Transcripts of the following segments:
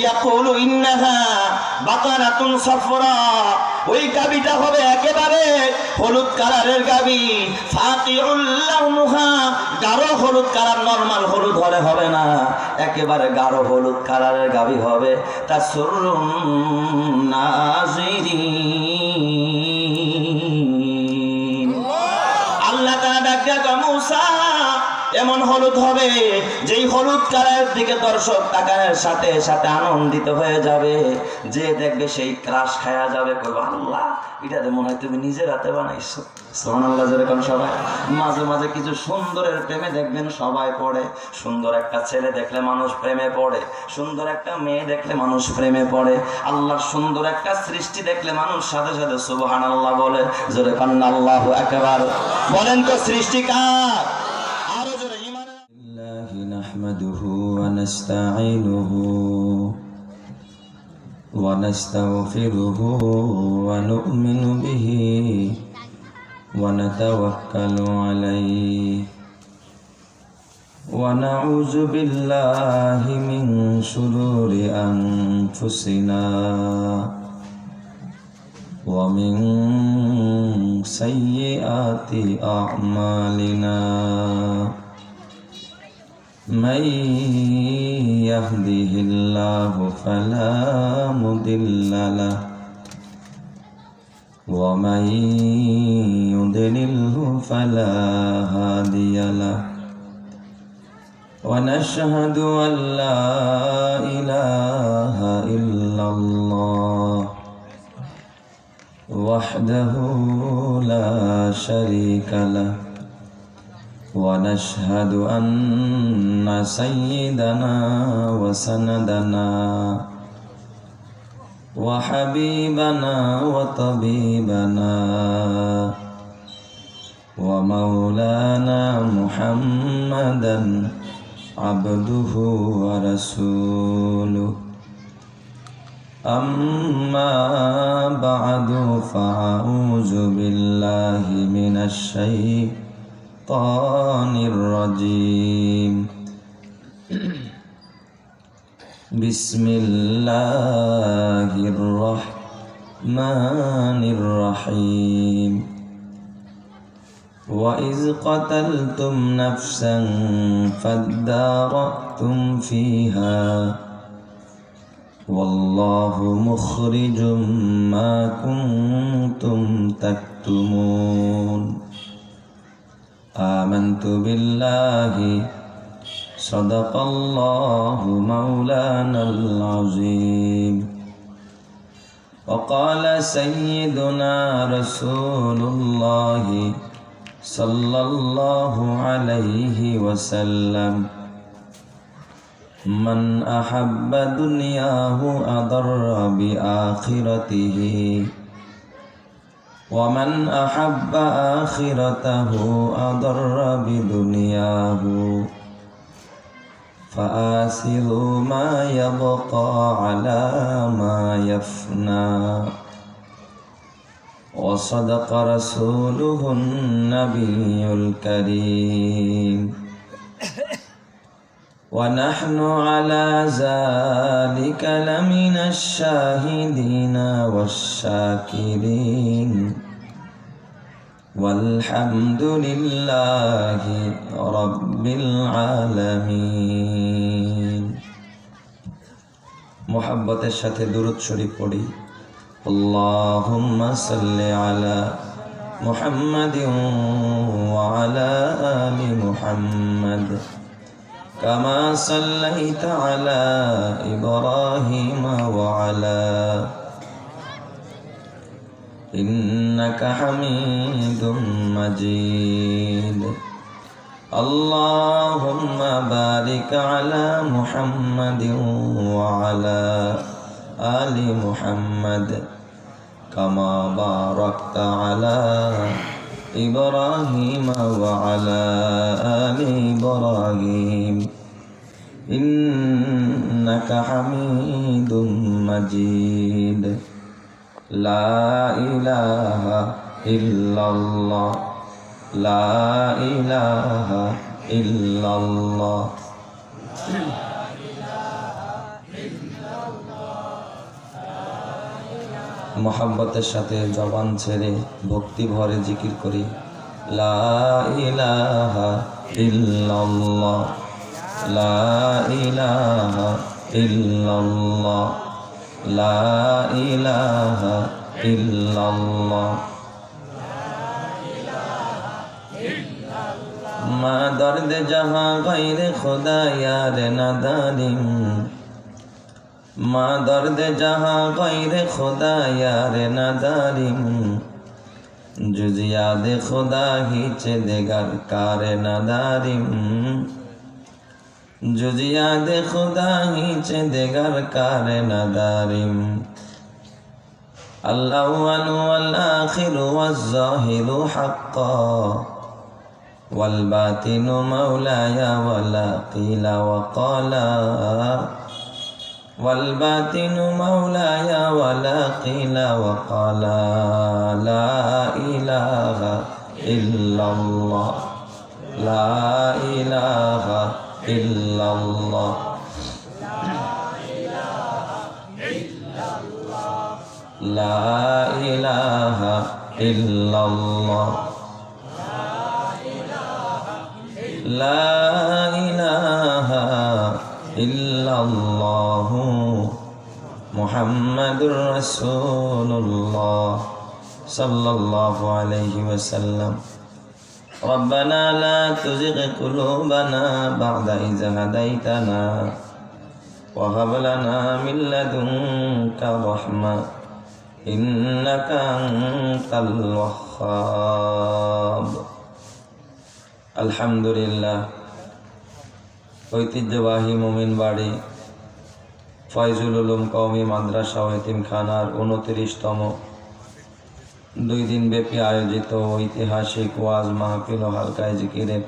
ইয়াকুলু ইন্নাহা বাকারাতুন সাফরা, ওই গাভীটা হবে একেবারে হলুদ কালারের গাভী। ফাকিউল লাউনুহা, গাঢ় হলুদ কালার, নরমাল হলুদ হলে হবে না, একেবারে গাঢ় হলুদ কালারের গাভী হবে। তাসুরুন নাযিরিন। আল্লাহ তাআলা ডাকা মুসা, এমন হলুদ হবে যেই হলুদ কালারের দিকে দর্শক তাকানোর সাথে সাথে আনন্দিত হয়ে যাবে, যে দেখবে সেই ক্রাশ খায়া যাবে, কইবা আল্লাহ এটা মনে হয় তুমি নিজের হাতে বানাইছো। সুবহানাল্লাহ। যেরকম সবাই মাঝে মাঝে কিছু সুন্দরের প্রেমে দেখবেন সবাই পড়ে। সুন্দর একটা ছেলে দেখলে মানুষ প্রেমে পড়ে, সুন্দর একটা মেয়ে দেখলে মানুষ প্রেমে পড়ে, আল্লাহর সুন্দর একটা সৃষ্টি দেখলে মানুষ সাথে সাথে সুবহানাল্লাহ বলে। জোরে কান্না আল্লাহু আকবার বলেন তো, সৃষ্টি কার? نحمده ونستعينه ونستغفره ونؤمن به ونتوكل عليه ونعوذ بالله من شرور أنفسنا ومن سيئات أعمالنا من يهده الله فلا مضل له ومن يضلله فلا هادي له ونشهد أن لا إله إلا الله وحده لا شريك له ونشهد أن سيدنا وسندنا وحبيبنا وطبيبنا ومولانا محمدا عبده ورسوله أما بعد فأعوذ بالله من الشيطان الرجيم بسم الله الرحمن الرحيم وإذ قتلتم نفسا فادارأتم فيها والله مخرج ما كنتم تكتمون آمنت بالله صدق الله مولانا العظيم وقال سيدنا رسول الله صلى الله عليه وسلم من أحب دنياه أضر بآخرته ومن أحب آخرته أضر بدنياه فآثروا ما يبقى على ما يفنى وصدق رسوله النبي الكريم ونحن على ذلك لمن الشاهدين والشاكرين والحمد لله رب العالمين محبتের সাথে দুরূদ শরীফ পড়ি اللهم صل على محمد وعلى آل محمد كما صليت على إبراهيم وعلى إنك حميد مجيد اللهم بارك على محمد وعلى آل محمد كما باركت على إبراهيم وعلى آل إبراهيم إنك حميد مجيد لا إله إلا الله لا إله إلا الله মোহাব্বতের সাথে জবান ছেড়ে ভক্তি ভরে জিকির করি, লা ইলাহা ইল্লাল্লাহ, লা ইলাহা ইল্লাল্লাহ, লা ইলাহা ইল্লাল্লাহ। মা দর্দ জহাঁ গৈর খুদা यार নাদারিম, মা দর্দ জহাঁ গৈর খুদা यार নাদারিম, जुज याद खुदा हिच देगर कार नादारिम, जुज याद खुदा हिच देगर कार नादारिम। अल-अव्वल वल-आखिर वज़-ज़ाहिर हक़्क़ा, वल-बातिन मौलाया वला क़ीला वक़ाला, वल-बातिन मौलाया वला क़ीला वक़ाला, ला इलाहा इल्लल्लाह, ला इलाहा इल्लल्लाह, ला इलाहा इल्लल्लाह, ला इलाहा इल्लल्लाह, मुहम्मदुर रसूलुल्लाह सल्लल्लाहु अलैहि वसल्लम। रब्बना ला तुज़िग़ क़ुलूबना बअदा इज़ हदैतना व हब लना मिन लदुनका रहमा इन्नका अंतल वह्हाब। আলহামদুলিল্লাহ, ঐতিহ্যবাহী মোমিন বাড়ি ফয়জুল উলুম কওমি মাদ্রাসা ও এতিমখানার 29তম 2 দিন ব্যাপী আয়োজিত ঐতিহাসিক ওয়াজ মাহফিল ও হালকায়ে জিকিরের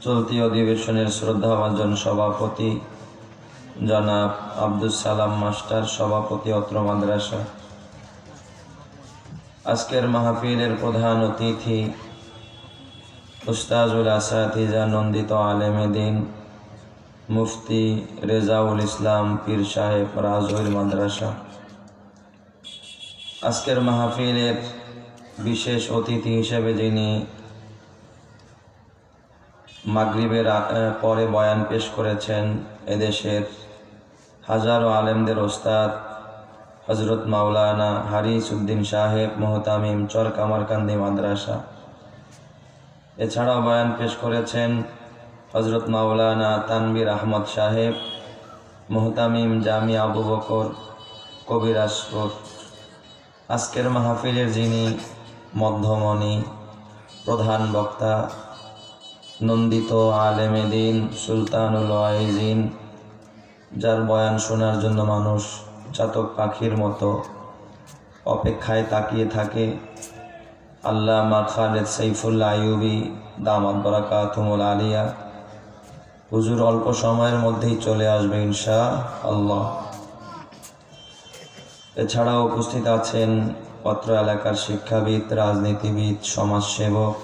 চলতি অধিবেশনের শ্রদ্ধাভাজন সভাপতি জনাব আব্দুস সালাম মাস্টার, সভাপতি অত্র মাদ্রাসা। আজকের মাহফিলের প্রধান অতিথি উস্তাজুল আসাতিজা নন্দিত আলেমে দিন মুফতি রেজাউল ইসলাম পীর সাহেব রাজৈর মাদ্রাসা। আজকের মাহফিলের বিশেষ অতিথি হিসেবে যিনি মাগরিবের পরে বয়ান পেশ করেছেন, এদেশের হাজারো আলেমদের ওস্তাদ হযরত মাওলানা হারিস উদ্দিন সাহেব মুহতামিম চর কামারকান্দি মাদ্রাসা। এছাড়াও বয়ান পেশ করেছেন হযরত মাওলানা তানবীর আহমদ সাহেব মুহতামিম জামিয়া আবু বকর কবিরাজপুর। আজকের মাহফিলের যিনি মধ্যমণি প্রধান বক্তা, নন্দিত আলেমে দিন সুলতানুল ওয়াইজিন, যার বয়ান শোনার জন্য মানুষ চাতক পাখির মতো অপেক্ষায় তাকিয়ে থাকে, আল্লামা খালেদ সাইফুল্লাহ আইয়ুবী দামাত বারাকাতুহুল আলিয়া। হুজুর অল্প সময়ের মধ্যেই চলে আসবে ইনশাআল্লাহ। এছাড়াও উপস্থিত আছেন অত্র এলাকার শিক্ষাবিদ, রাজনীতিবিদ, সমাজসেবক,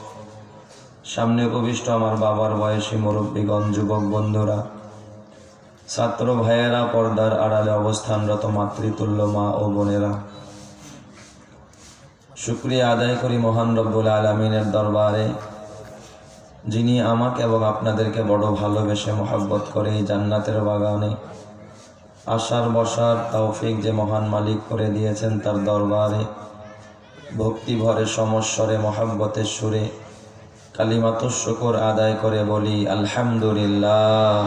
সামনে উপবিষ্ট আমার বাবার বয়সী মুরব্বীগণ, যুবক বন্ধুরা, ছাত্র ভাইয়েরা, পর্দার আড়ালে অবস্থানরত মাতৃতুল্য মা ও বোনেরা, শুকরিয়া আদায় করি মহান রব্বুল আলামিনের দরবারে, যিনি আমাকে এবং আপনাদেরকে বড় ভালোবেসে মহব্বত করে এই জান্নাতের বাগানে আসার বসার তৌফিক যে মহান মালিক করে দিয়েছেন, তার দরবারে ভক্তি ভরে সমস্বরে মহব্বতের সুরে কালিমাতুশ শুকর আদায় করে বলি আলহামদুলিল্লাহ।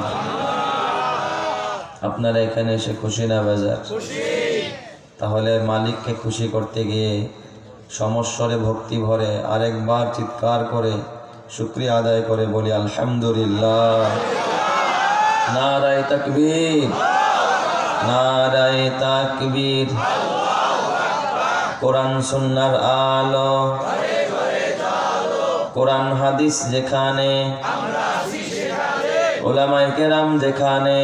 আপনারা এখানে এসে খুশি না বেজার? তাহলে মালিককে খুশি করতে গিয়ে সমস্বরে ভক্তি ভরে আরেকবার চিৎকার করে শুকরিয়া আদায় করে বলি আলহামদুলিল্লাহ। নারায়ে তাকবীর, নারায়ে তাকবীর। কোরআন সুন্নাহর আলো, কোরআন হাদিস যেখানে, উলামায়ে কেরাম যেখানে,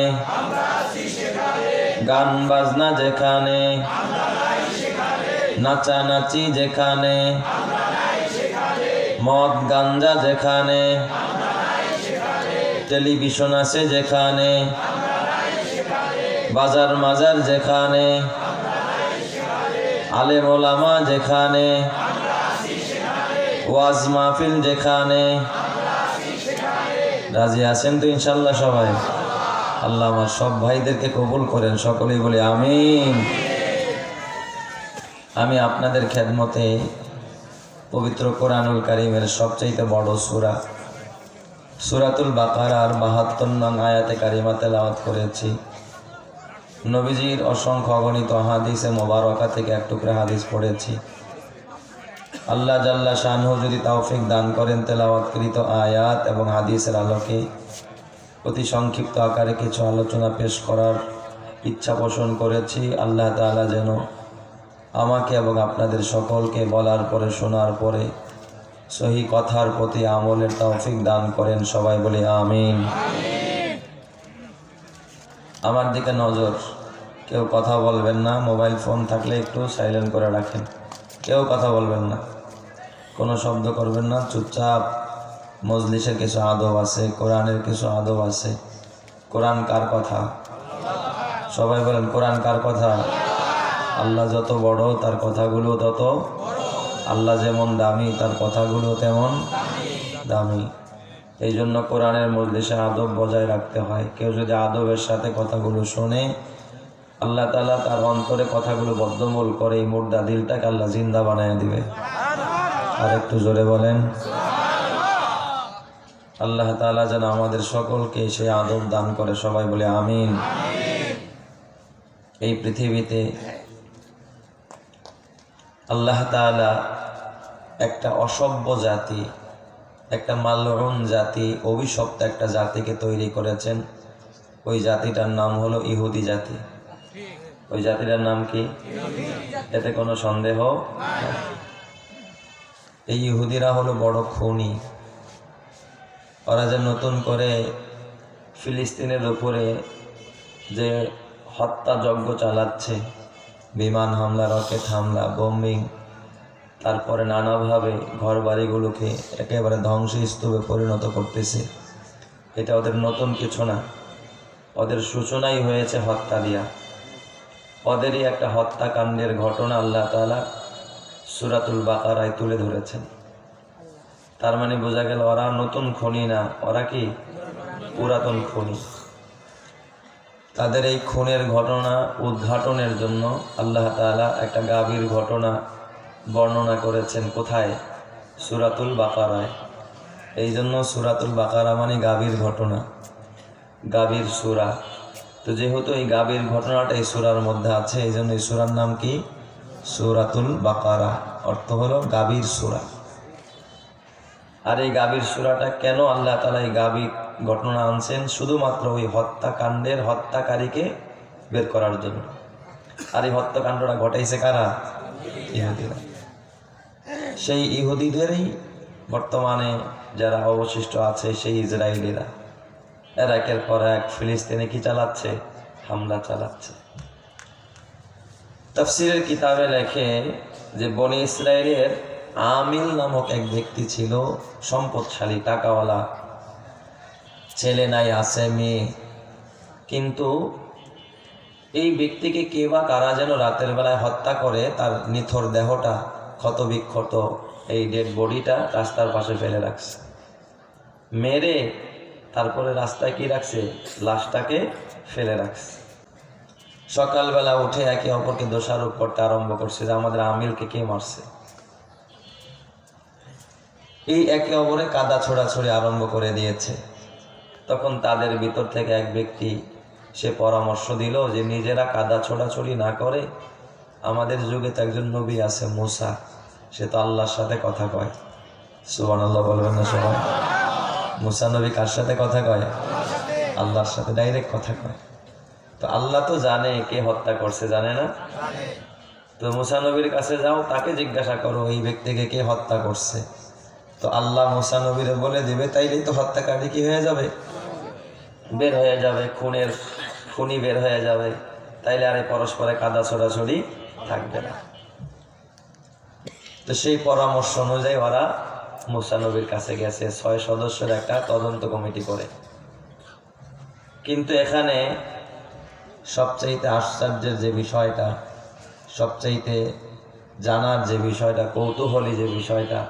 গান বাজনা যেখানে, নাচানাচি যেখানে, মদ গাঞ্জা যেখানে, টেলিভিশন আছে যেখানে, বাজার মাজার যেখানে, আলেম ওলামা যেখানে, ওয়াজ মাহফিল যেখানে। রাজি আছেন তো ইনশাল্লাহ সবাই? আল্লাহ আমার সব ভাইদেরকে কবুল করেন, সকলেই বলি আমিন। আমি আপনাদের খেদমতে পবিত্র কোরআনুল কারীমের সবচাইতে বড় সূরা সূরাতুল বাকারার ৭২ নং আয়াতে কারিমা তেলাওয়াত করেছি। নবীজির অসংখ্য অগণিত হাদিসে মোবারকা থেকে এক টুকরা হাদিস পড়েছি। আল্লাহ জাল্লা শানহু যদি তৌফিক দান করেন, তেলাওয়াতকৃত আয়াত এবং হাদিসের আলোকে অতি সংক্ষিপ্ত আকারে কিছু আলোচনা পেশ করার ইচ্ছা পোষণ করেছি। আল্লাহ তাআলা যেন আমাকে এবং আপনাদের সকলকে বলার পরে, শোনার পরে সহি কথার প্রতি আমলের তৌফিক দান করেন। সবাই বলি আমিন। আমার দিকে নজর, কেউ কথা বলবেন না। মোবাইল ফোন থাকলে একটু সাইলেন্ট করে রাখেন। কেউ কথা বলবেন না, কোনো শব্দ করবেন না, চুপচাপ। মজলিসের কিছু আদব আছে, কোরআনের কিছু আদব আছে। কোরআন কার কথা? সবাই বলেন, কোরআন কার কথা? আল্লাহ যত বড়, তার কথাগুলো তত। আল্লাহ যেমন দামি, তার কথাগুলো তেমন দামি। এই জন্য কোরআনের মজলিসে আদব বজায় রাখতে হয়। কেউ যদি আদবের সাথে কথাগুলো শোনে, আল্লাহ তাআলা তার অন্তরে কথাগুলো বদ্ধমূল করে এই মুর্দা দিলটাকে আল্লাহ জিন্দা বানায় দিবে। আর একটু জোরে বলেন। আল্লাহ তাআলা যেন আমাদের সকলকে সেই আদব দান করে। সবাই বলে আমিন। এই পৃথিবীতে আল্লাহ তাআলা একটা অসভ্য জাতি, একটা মালউন জাতি, অভিশপ্ত একটা জাতিকে তৈরি করেছেন। ওই জাতিটার নাম হলো ইহুদি জাতি। ওই জাতিটার নাম কি? এতে কোনো সন্দেহ নেই। এই ইহুদিরা হলো বড় খুনি। ওরা যে নতুন করে ফিলিস্তিনের উপরে যে হত্যাযজ্ঞ চালাচ্ছে, বিমান হামলা, রকেট হামলা, বোম্বিং, তারপরে নানাভাবে ঘর বাড়িগুলোকে একেবারে ধ্বংসস্তূপে পরিণত করতেছে, এটা ওদের নতুন কিছু না। ওদের সূচনাই হয়েছে হত্যা দিয়া। ওদেরই একটা হত্যাকাণ্ডের ঘটনা আল্লাহ তাআলা সূরাতুল বাকারায় তুলে ধরেছেন। তার মানে বোঝা গেল ওরা নতুন খুনি না, ওরা কি পুরাতন খুনি। তাদের এই খুনের ঘটনা উদ্ঘাটনের জন্য আল্লাহ তাআলা একটা গাভীর ঘটনা বর্ণনা করেছেন। কোথায়? সূরাতুল বাকারায়। এই জন্য সূরাতুল বাকারা মানে গাভীর ঘটনা, গাভীর সূরা। তো যেহেতু এই গাভীর ঘটনাটা এই সূরার মধ্যে আছে, এই জন্য এই সূরার নাম কি? সূরাতুল বাকারা। অর্থ হলো গাভীর সূরা। আর এই গাভীর সূরাটা কেন আল্লাহ তাআলা এই গাভীর ঘটনা আনছেন? শুধুমাত্র ওই হত্যাকাণ্ডের হত্যাকারীকে বের করার জন্য। আর এই হত্যাকাণ্ডটা ঘটাইছে কারা? ইহুদিরা। সেই ইহুদিদেরই বর্তমানে যারা অবশিষ্ট আছে, সেই ইসরায়েলিরা, এর একের পর এক ফিলিস্তিনে কি চালাচ্ছে? হামলা চালাচ্ছে। তাফসীরের কিতাবে লেখে যে বনি ইসরায়েলের আমিল নামক এক ব্যক্তি ছিল, সম্পদশালী, টাকাওয়ালা, ছেলে নাই, আছে মেয়ে। কিন্তু এই ব্যক্তিকে কে বা কারা যেন রাতের বেলায় হত্যা করে তার নিথর দেহটা, ক্ষত বিক্ষত এই ডেড বডিটা রাস্তার পাশে ফেলে রাখছে। মেরে তারপরে রাস্তায় কি রাখছে? লাশটাকে ফেলে রাখছে। সকালবেলা উঠে একে অপরকে দোষারোপ করতে আরম্ভ করছে যে আমাদের আমিলকে কে মারছে। এই একে অপরে কাদা ছোড়াছড়ি আরম্ভ করে দিয়েছে। তখন তাদের ভিতর থেকে এক ব্যক্তি সে পরামর্শ দিল যে নিজেরা কাদা ছোড়াছড়ি না করে, আমাদের যুগে তো একজন নবী আছে মুসা, সে তো আল্লাহর সাথে কথা কয়। সুবহানাল্লাহ বলবেন না সবাই? মুসা নবী কার সাথে কথা কয়? আল্লাহর সাথে ডাইরেক্ট কথা কয়। তো আল্লাহ তো জানে কে হত্যা করছে, জানে না? তো মুসা নবীর কাছে যাও, তাকে জিজ্ঞাসা করো এই ব্যক্তিকে কে হত্যা করছে। তো আল্লাহ মুসা নবীরে বলে দিবে, তাইলেই তো হত্যাকারী কি হয়ে যাবে? বের হয়ে যাবে, খুনি বের হয়ে যাবে। তাইলে আরে পরস্পরে কাদা ছোড়াছড়ি থাকবে না। তো সেই পরামর্শ অনুযায়ী ওরা মুসা নবীর কাছে গেছে। 6 সদস্যের একটা তদন্ত কমিটি করে। কিন্তু এখানে সবচাইতে আশ্চর্যের যে বিষয়টা, সবচাইতে জানার যে বিষয়টা, কৌতূহলী যে বিষয়টা,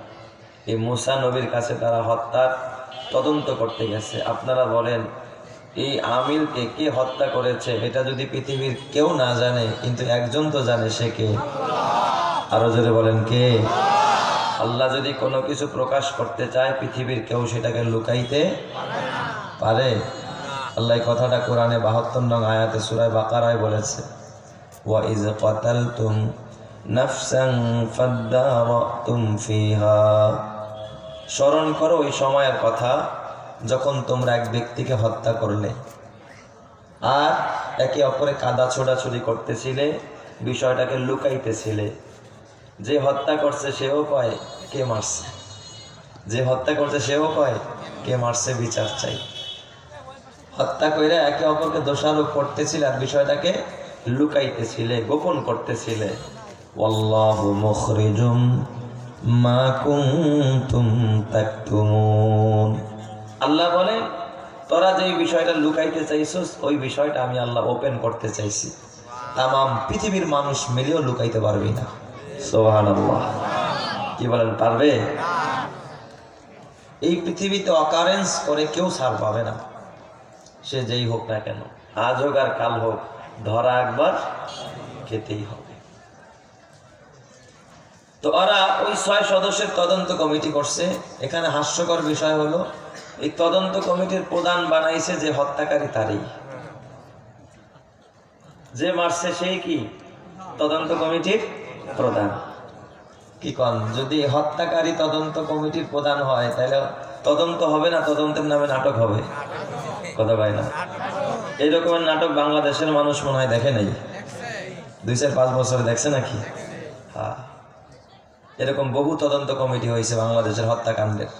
এই মুসা নবীর কাছে তারা হত্যার তদন্ত করতে গেছে। আপনারা বলেন এই আমিলকে কে হত্যা করেছে এটা যদি পৃথিবীর কেউ না জানে, কিন্তু একজন তো জানে, সে কে? আরো জোরে বলেন কে? আল্লাহ যদি কোনো কিছু প্রকাশ করতে চায় পৃথিবীর কেউ সেটাকে লুকাইতে পারে? আল্লাহ এই কথাটা কোরআনে 72 নং আয়াতে সূরা বাকারায় বলেছে, ওয়া ইজ কাতালতুম নাফসান ফাদ্দারাতুম ফিহা। স্মরণ করো ওই সময়ের কথা যখন তোমরা এক ব্যক্তিকে হত্যা করলে আর একে অপরে কাদা ছোড়াছুড়ি করতেছিলে, বিষয়টাকে লুকাইতেছিলে। যে হত্যা করছে সেও কয় কে মারছে, যে হত্যা করছে সেও কয় কে মারছে, বিচার চাই। হত্যা কইরা একে অপরকে দোষারোপ করতেছিলে আর বিষয়টাকে লুকাইতেছিলে, গোপন করতেছিলে। ওয়াল্লাহু মুখরিজুম মা কুনতুম তাকতুমুন। আল্লাহ বলে তোরা যে বিষয়টা লুকাইতে চাইছিস ওই বিষয়টা আমি আল্লাহ ওপেন করতে চাইছি। তামাম পৃথিবীর মানুষ মিলেও লুকাইতে পারবি না। সুবহানাল্লাহ। কি বলেন, পারবে? এই পৃথিবীতে অকারেন্স করে কেউ ছাড় পাবে না, সে যেই হোক না কেন, আজ হোক আর কাল হোক, ধরা একবার খেতেই হবে। তো ওরা ওই 6 সদস্যের তদন্ত কমিটি করছে। এখানে হাস্যকর বিষয় হলো এই তদন্ত কমিটির প্রধান বানাইছে যে হত্যাকারী তারই, যে মারছে সেই কি তদন্ত কমিটির প্রধান। কি কন, যদি হত্যাকারী তদন্ত কমিটির প্রধান হয় তাহলে তদন্ত হবে না, তদন্তের নামে নাটক হবে। কথা পাই না? এই রকমের নাটক বাংলাদেশের মানুষ মনে হয় দেখে নাই, 2-5 বছরে দেখছে নাকি? হ্যাঁ, এরকম বহু তদন্ত কমিটি হয়েছে বাংলাদেশের হত্যাকাণ্ডের।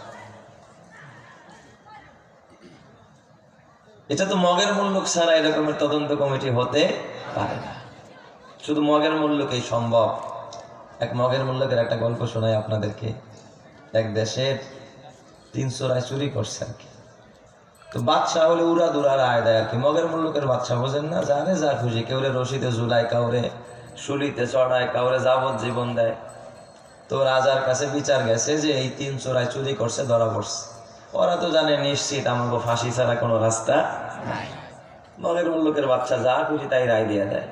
এটা তো মগের মুল্লুক ছাড়া এরকমের তদন্ত কমিটি হতে পারে না, শুধু মগের মুল্লুকেই সম্ভব। এক মগের মুল্লুকের একটা গল্প শোনাই আপনাদেরকে। এক দেশের 3 চোরাই চুরি করছে আর কি। তো বাদশাহ হলে উড়া দুরার আয় দেয় আর কি। মগের মুল্লুকের বাদশাহ বোঝেন না, জানে যা খুশি, কেউরে রশিদে ঝুলায়, কাউরে শুলিতে চড়ায়, কাউরে যাবজ্জীবন দেয়। তো রাজার কাছে বিচার গেছে যে এই 3 চোরাই চুরি করছে, ধরা পড়ছে। ওরা তো জানে নিশ্চিত আমাকে ফাঁসি ছাড়া কোনো রাস্তা নাই। মগের মুল্লুকের বাচ্চা যা খুশি তাই রায় দিয়ে দেয়।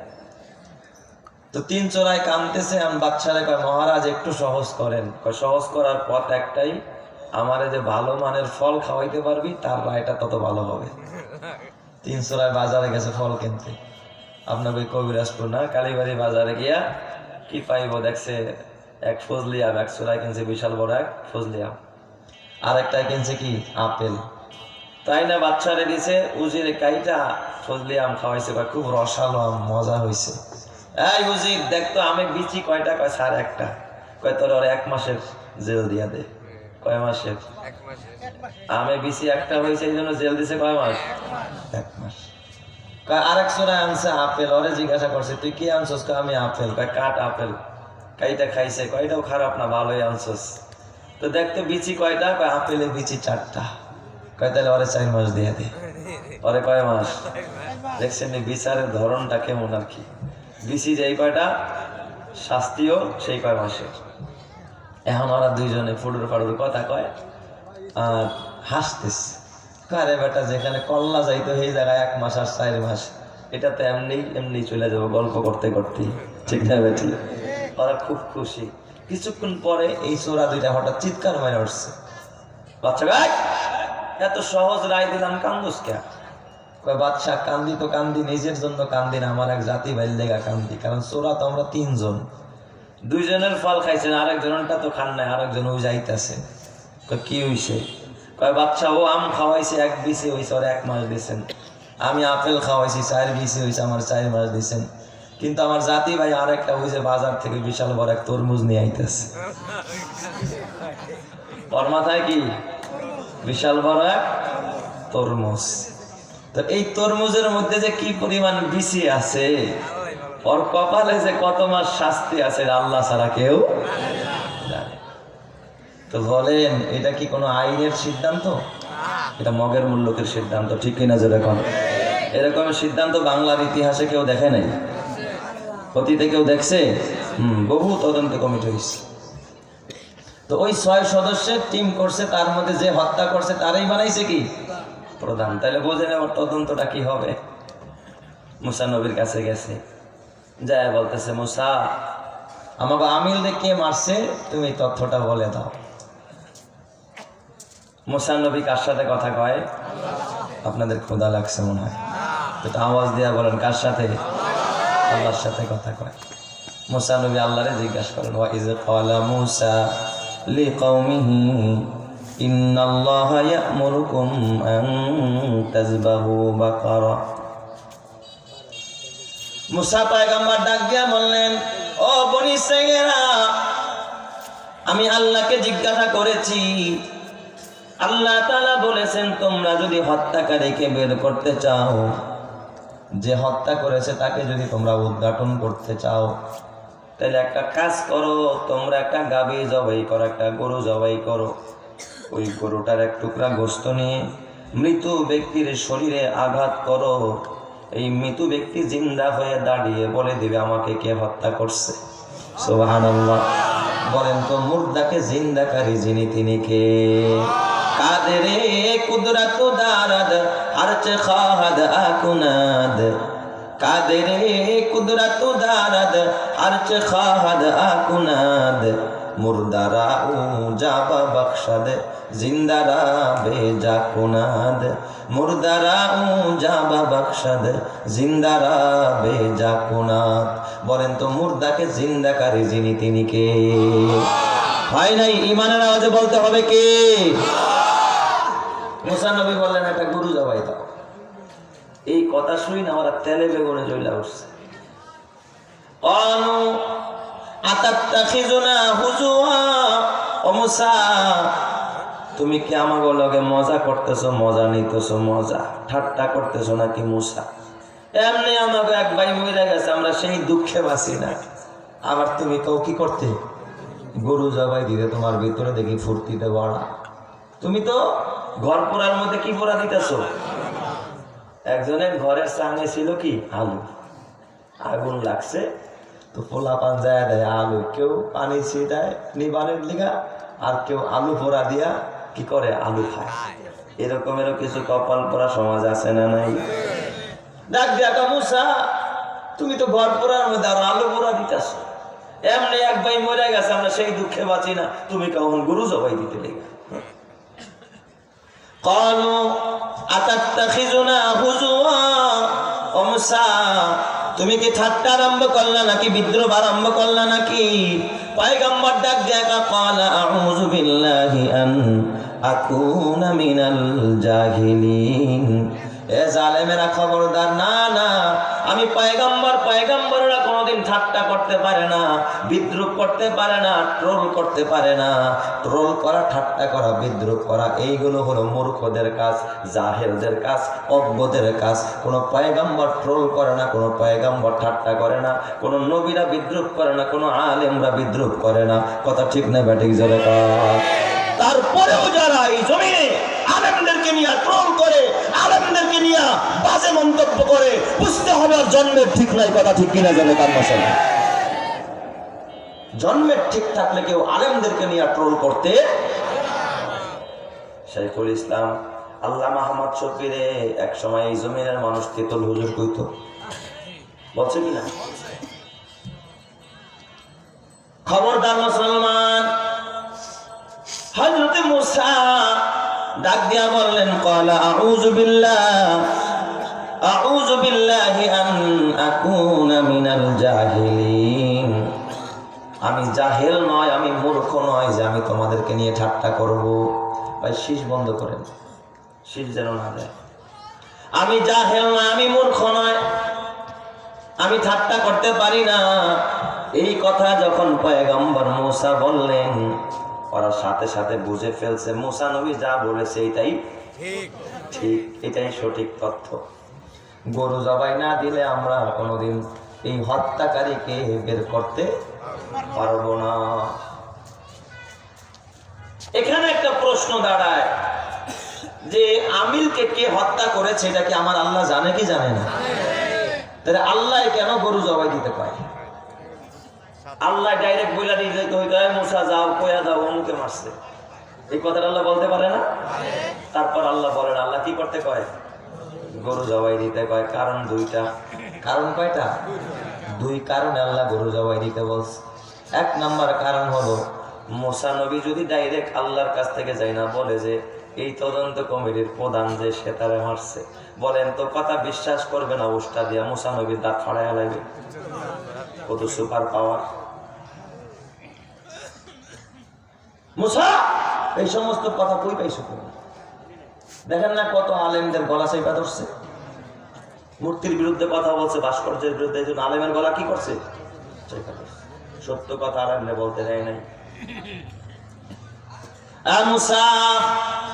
তো 3 চোরাই কাঁদতেছে, আমি বাদশারে কয় মহারাজ একটু সহজ করেন। কয় সহজ করার পথ একটাই, আমারে যে ভালো মানের ফল খাওয়াইতে পারবি তার রায়টা তত ভালো হবে। 3 চোরাই বাজারে গেছে ফল কিনতে। আপনার ওই কবিরাজপুর না কালীবাড়ি বাজারে গিয়া কি পাইব, দেখছে এক ফজলি আম, এক চোরাই কিনছে বিশাল বড় এক ফজলি আম, আর একটা কিনছে কি আপেল। তাই না বাচ্চারে দিছে, উজিরে কাইটা ফজলি আম খাওয়াইছে, কয় খুব রসালো আম, মজা হয়েছে। এই উজির দেখতো আমি বিচি কয়টা? কয় 1.5 কয় তোর 1 মাসের জেল দিয়া দে। কয় মাসের? 1 মাসে। আমি বিচি একটা হয়েছে এই জন্য জেল দিছে কয় মাস? 1 মাস। কয় আরেক চোরাই আনছে আপেল, ওরে জিজ্ঞাসা করছে তুই কি আনছস? কয় আমি আপেল। কয় কাট আপেল, কাইটা খাইছে, কয়টাও খারাপ না, ভালোই আনছস। তো দেখতো বিচি কয়টা? কয় আপেলে বিচি 4টা। কয় তাহলে ওরে 4 মাস দিয়ে দে। ওরে কয় মাস? দেখছেন বিচারের ধরনটা কেমন আর কি। বিচি যেই কয়টা, শাস্তিও সেই কয় মাসের। এখন ওরা দুইজনে ফুডুর ফাডুর কথা কয় আর হাসতেছে। আরে বেটা, যেখানে কল্লা যাইতো সেই জায়গায় 1 মাস আর 4 মাস, এটা তো এমনি এমনি চলে যাবো গল্প করতে করতে, ঠিক না বেটি? ওরা খুব খুশি। কিছুক্ষণ পরে এই চোরা দুইটা হঠাৎ চিৎকার মেরে উঠছে। বাচ্চা গাই এত সহজ রায় দিলাম, কান্দুস কে? কয় বাদশা কান্দি তো কান্দি নিজের জন্য কান্দি না, আমার এক জাতি ভাইয়ের লেগা কান্দি। কারণ চোরা তো আমরা 3 জন, 2 জনের ফল খাইছেন, আরেকজনটা তো খান নাই, আরেকজন ওই যাইতেছে। কয় কি হইছে? কয় বাচ্চা ও আম খাওয়াইছে 1 বিচি হইছে, ওর 1 মাস দিয়েছেন। আমি আপেল খাওয়াইছি 4 বিচি হইছে, আমার 4 মাস দিয়েছেন। কিন্তু আমার জাতি ভাই আরেকটা হইছে বাজার থেকে বিশাল বড় এক তরমুজ নিয়ে আইতেছে। ওর মাথায় কি বিশাল বড় এক তরমুজ। তো এই তরমুজের মধ্যে যে কি পরিমাণ বিচি আছে, ওর কপালে যে কত মাস শাস্তি আছে আল্লাহ ছাড়া কেউ জানে। তো বলেন এটা কি কোনো আইনের সিদ্ধান্ত? এটা মগের মুল্লুকের সিদ্ধান্ত, ঠিক কিনা? যেরকম এরকম সিদ্ধান্ত বাংলার ইতিহাসে কেউ দেখে নাই, অতীতে কেউ দেখছে? বহু তদন্ত কমিটি হয়েছে। তো ওই 6 সদস্যের টিম করছে, তার মধ্যে যে হত্যা করছে তারাই বানাইছে কি প্রধান। তাহলে বোঝেন আবার তদন্তটা কি হবে। মুসা নবীর কাছে গেছে, যায় বলতেছে, মুসা আমাকে আমিল কে মারছে তুমি তথ্যটা বলে দাও। মুসা নবী কার সাথে কথা কয়? আপনাদের ক্ষুধা লাগছে মনে হয়, তো আওয়াজ দিয়া বলেন কার সাথে? আল্লাহর সাথে কথা কয়। মুসা নবী আল্লাহরে জিজ্ঞাসা করেন, ওয়া ইজ ক্বালা মুসা লিকাওমিহি ইন্নাল্লাহা ইয়া'মুরুকুম আন তাযবাহু বাকারা। মুসা পয়গম্বর ডাক দিয়া বললেন, ও বনি ইসরাঈলেরা, আমি আল্লাহকে জিজ্ঞাসা করেছি, আল্লাহ তাআলা বলেছেন তোমরা যদি হত্যাকারীকে বের করতে চাও, যে হত্যা করেছে তাকে যদি তোমরা উদ্ঘাটন করতে চাও, তাহলে একটা কাজ করো, তোমরা একটা গাভী জবাই করো, একটা গরু জবাই করো। ওই গরুটার এক টুকরা গোশত নিয়ে মৃত ব্যক্তির শরীরে আঘাত করো। এই মৃত ব্যক্তি জিন্দা হয়ে দাঁড়িয়ে বলে দিবে আমাকে কে হত্যা করছে। সুবহানাল্লাহ। বলেন তো মুর্দাকে জিন্দাকারী যিনি তিনি কে? কাদেরে কুদরত দারাদ আরচে খাহাদ আকুনাদ। কাদেরে কুদরত দারাদ আরচে খাহাদ আকুনাদ। মুর্দারা উ জাবা বখশাদ জিন্দারা বেজা কুনাদ। মুর্দারা উ জাবা বখশাদ জিন্দারা বেজা কুনাদ। বলেন তো মুর্দাকে জিন্দাকারী যিনি তিনি কে? হয় নাই, ইমানের আওয়াজে বলতে হবে কে? মুসা নবী বললেন একটা গরু জবাই দাও। এই কথা শুই না আমরা তেলে বেগুনে জ্বলা উঠছে। ক্বালু আতাত্তাখিযুনা হুজুয়া। ও মুসা, তুমি কি আমাগো লগে মজা করতেছো, মজা নিতেছো, মজা ঠাট্টা করতেছো নাকি? মুসা, এমনি আমাকে এক ভাই মরে গেছে, আমরা সেই দুঃখে বাঁচি না, আবার তুমি কেউ কি করতে গরু জবাই দিতে তোমার ভিতরে দেখি ফুর্তিতে বাড়া। তুমি তো ঘর পোড়ার মধ্যে কি পোড়া দিতেছ? একজনের ঘরের সামনে ছিল কি আলু, আগুন লাগছে তো পোলা পান যায় দেয় আলু, কেউ পানি ছিটায় নিবানের লিগা, আর কেউ আলু পোড়া দিয়া কি করে আলু খায়। এরকমেরও কিছু কপাল পোড়া সমাজ আছে না নাই? ডাক দিয়া মুসা, তুমি তো ঘর পোড়ার মধ্যে আর আলু পোড়া দিতেছ, এমনি এক ভাই মরে গেছে, আমরা সেই দুঃখে বাঁচি না, তুমি কখন গরু জবাই দিতে লেগে? ক্বালু আতাত্তাখিযুনা হুজুয়া। ও মুসা, তুমি কি ঠাট্টা আরম্ভ করলা নাকি বিদ্রোহ আরম্ভ করলা নাকি? পয়গম্বর ডাক দিয়া ক্বালা আউযু বিল্লাহি আন আকুনা মিনাল জাহিলিন। এ জালেমেরা খবরদার, না না, আমি পয়গম্বর, পয়গম্বররা কোনোদিন ঠাট্টা করতে পারে না, বিদ্রুপ করতে পারে না, ট্রোল করতে পারে না। ট্রোল করা, ঠাট্টা করা, বিদ্রুপ করা এইগুলো হলো মূর্খদের কাজ, জাহেলদের কাজ, অজ্ঞদের কাজ। কোনো পয়গম্বর ট্রোল করে না, কোনো পয়গম্বর ঠাট্টা করে না, কোনো নবীরা বিদ্রুপ করে না, কোনো আলেমরা বিদ্রুপ করে না। কথা ঠিক না ব্যাটিক জোরে কর। তারপরেও যারা এই জমিনে আলেমদেরকে নিয়ে ট্রোল করে, আলেমদেরকে নিয়ে বাজে মন্তব্য করে, বুঝতে হবে আর জন্মের ঠিক নাই। কথা ঠিক কিনা জানে কার মশলা? জন্মের ঠিক থাকলে কেউ আলেমদেরকে নিয়ে ট্রোল করতে। শাইখুল ইসলাম আল্লামা আহমদ শফিরে এক সময় এই জমিনের মানুষ তেতুল হুজুর কইতো, বলছে কিনা? খবরদার মুসলমান। হযরত মুসা ডাক দিয়া বললেন, ক্বালা আউযু বিল্লাহি আন আকুনা মিনাল জাহিলিন। আমি জাহেল নয়, আমি মূর্খ নয় যে আমি তোমাদেরকে নিয়ে ঠাট্টা করব। ভাই শীষ বন্ধ করেন, শীষ যেন না যায়। আমি জাহেল নয়, আমি মূর্খ নয়, আমি ঠাট্টা করতে পারি না। এই কথা যখন পয়গম্বর মুসা বললেন, ওরা সাথে সাথে বুঝে ফেলছে মুসা নবী যা বলেছে এটাই ঠিক, এটাই সঠিক তথ্য। গরু জবাই না দিলে আমরা কোনোদিন এই হত্যাকারীকে বের করতে পারবো না। এখানে একটা প্রশ্ন দাঁড়ায় যে আমিলকে কে হত্যা করেছে, এটা কি আমার আল্লাহ জানে কি জানে না? তাহলে আল্লাহ কেন গরু জবাই দিতে পারে? আল্লাহ ডাইরেক্ট বইলা দিয়ে যেতে হইতো, মুসা যাও কয়া যাও অমুকে মারছে, এই কথাটা আল্লাহ বলতে পারে না? তারপর আল্লাহ বলেন, আল্লাহ কি করতে কয়? গরু জবাই দিতে কয়। কারণ দুইটা। কারণ কয়টা? দুই কারণে আল্লাহ গরু জবাই দিতে বলছে। এক নাম্বার কারণ হলো, মুসা নবী যদি ডাইরেক্ট আল্লাহর কাছ থেকে যাই না বলে যে এই তদন্ত কমিটির প্রধান যে সে তারে মারছে, বলেন তো কথা বিশ্বাস করবে না? উষ্টা দিয়া মুসা নবীর দাঁত ফাড়াইয়া লাগবে। কত সুপার পাওয়ার মুসা! এই সমস্ত কথা কই পাইছো? দেখেন না কত আলেমদের গলা চাইপা ধরছে, মূর্তির বিরুদ্ধে কথা বলছে, ভাস্কর্যের বিরুদ্ধে। এই জন্য আলেমের গলা কি করছে? চাইপা ধরছে। সত্য কথা আলেমনে বলতে দেয় নাই। আর মুসা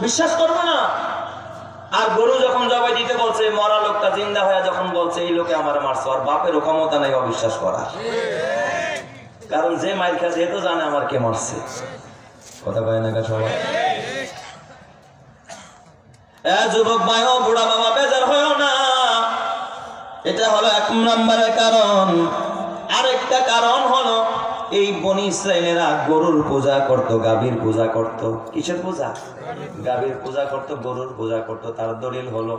বিশ্বাস করবে না। আর গরু যখন জবাই দিতে বলছে, মরা লোকটা জিন্দা হয়ে যখন বলছে এই লোকে আমার মারছে, আর বাপেরও ক্ষমতা নাই অবিশ্বাস করার। কারণ যে মাইর খাচ্ছে এ তো জানে আমার কে মারছে। কথা কয় না সবাই? যুবক ভাই ও বুড়া বাবা, বেজার হয়েও না। এটা হলো এক নম্বরের কারণ। আরেকটা কারণ হলো, এই বনি ইসরাইলেরা গরুর পূজা করত, গাভীর পূজা করত। কিসের পূজা? গাভীর পূজা করত, গরুর পূজা করত। তার দলিল হলো,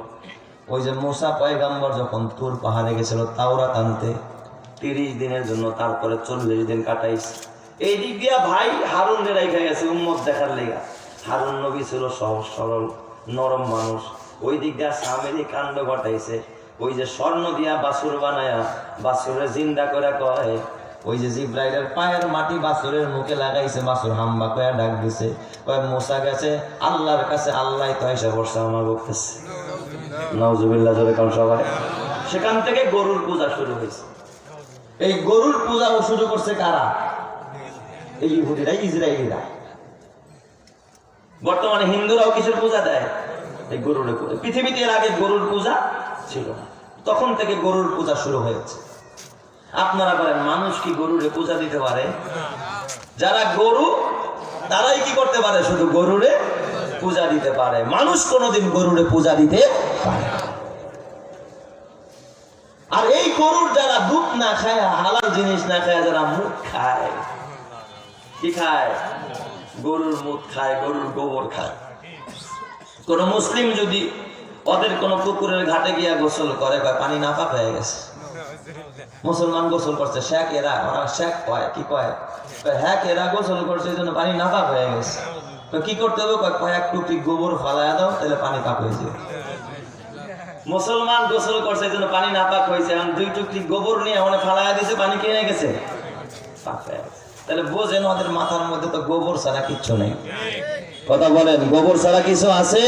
ওই যে মুসা পয়গম্বর যখন তুর পাহাড়ে গেছিল তাওরাত আনতে, 30 দিনের জন্য, তারপরে 40 দিন কাটাইছে। এই দিক দিয়া ভাই হারুন রেখে গেছে উম্মত দেখার লেগা। হারুন নবী ছিল সহজ সরল নরম মানুষ। ওই দিক দিয়া সামেরি কাণ্ড ঘটাইছে। ওই যে স্বর্ণ দিয়া বাছুর বানায়া বাছুরে জিন্দা করে কয়, ওই যে জিব্রাইলের পায়ের মাটি বাছুরের মুখে লাগাইছে, বাছুর হাম্বা কয়া ডাক দিছে, কয় মুসা গেছে আল্লাহর কাছে, আল্লাহ তো এসে বসে আমার বলতেছে। নাউজুবিল্লাহ জোরে কাম সবাই। সেখান থেকে গরুর পূজা শুরু হয়েছে। এই গরুর পূজা শুরু করছে কারা? এই ইহুদিরা, ইসরায়েলিরা। বর্তমানে হিন্দুরাও কিসের পূজা দেয়? এই গরুর পূজা। পৃথিবীতে এর আগে গরুর পূজা ছিল না, তখন থেকে গরুর পূজা শুরু হয়েছে। আপনারা বলেন, মানুষ কি গরুরে পূজা দিতে পারে? যারা গরু তারাই কি করতে পারে? শুধু গরুরে পূজা দিতে পারে। মানুষ কোনোদিন গরুরে পূজা দিতে পারে। আর এই গরুর যারা দুধ না খায়, হালাল জিনিস না খায়, যারা মুখ খায়, কি খায়? গরুর মুখ খায়, গরুর গোবর খায়। কোন মুসলিম যদি ওদের কোন পুকুরের ঘাটে গিয়া গোসল করে, পানি নাপাক হয়ে গেছে, মুসলমান গোসল করছে, শেখ এরা, ওরা শেখ কয়, কি কয়? হ্যাঁ এরা গোসল করছে, এই জন্য পানি নাপাক হয়ে গেছে। তো কি করতে হবে? কয়েক টুকরি গোবর ফালাইয়া দাও, তাহলে পানি পাক হয়ে যাবে। মুসলমান গোসল করছে, এই জন্য পানি নাপাক হয়েছে। এখন 2 টুকরি গোবর নিয়ে ওখানে ফালাইয়া দিয়েছে, পানি কে নিয়ে গেছে? পাক হয়ে গেছে। তাহলে বোঝেন ওদের মাথার মধ্যে তো গোবর ছাড়া কিচ্ছু নেই। কথা বলেন, গোবর ছাড়া কিছু আছে?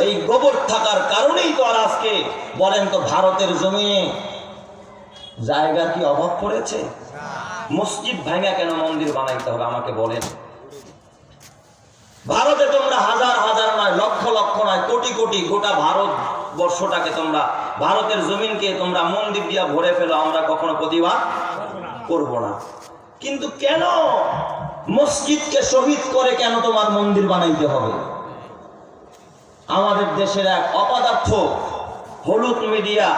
এই গোবর থাকার কারণেই তো আর আজকে বলেন তো ভারতের জমিনে জায়গার কি অভাব পড়েছে? মসজিদ ভাঙা কেন মন্দির বানাইতে হবে আমাকে বলেন? ভারতে তোমরা হাজার হাজার নয়, লক্ষ লক্ষ নয়, কোটি কোটি, গোটা ভারত বর্ষটাকে তোমরা, ভারতের জমিনকে তোমরা মন্দির দিয়া ভরে ফেলো, আমরা কখনো প্রতিবাদ করব না। কিন্তু কেন মসজিদকে শহীদ করে কেন তোমার মন্দির বানাইতে হবে? আমাদের দেশের এক অপদার্থ হলুদ মিডিয়া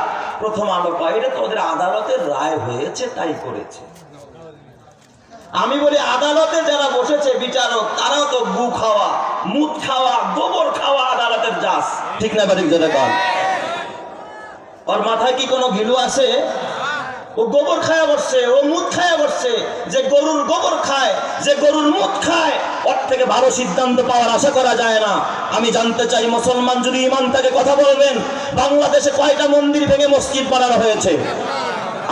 প্রথম আলো পায়, এটা তো ওদের আদালতের রায় হয়েছে তাই করেছে। আমি বলি, আদালতে যারা বসেছে বিচারক, তারাও তো গু খাওয়া, মুত খাওয়া, গোবর খাওয়া আদালতের জাজ, ঠিক না? বাড়ি যেটা কর, ওর মাথায় কি কোনো ঘিলু আছে? ও গোবর খায়া বসছে, ও মুত খায়া বসছে। যে গরুর গোবর খায়, যে গরুর মুত খায়, ওর থেকে ভালো সিদ্ধান্ত পাওয়ার আশা করা যায় না। আমি জানতে চাই, মুসলমান যদি ইমান থেকে কথা বলবেন, বাংলাদেশে কয়টা মন্দির ভেঙে মসজিদ বানানো হয়েছে?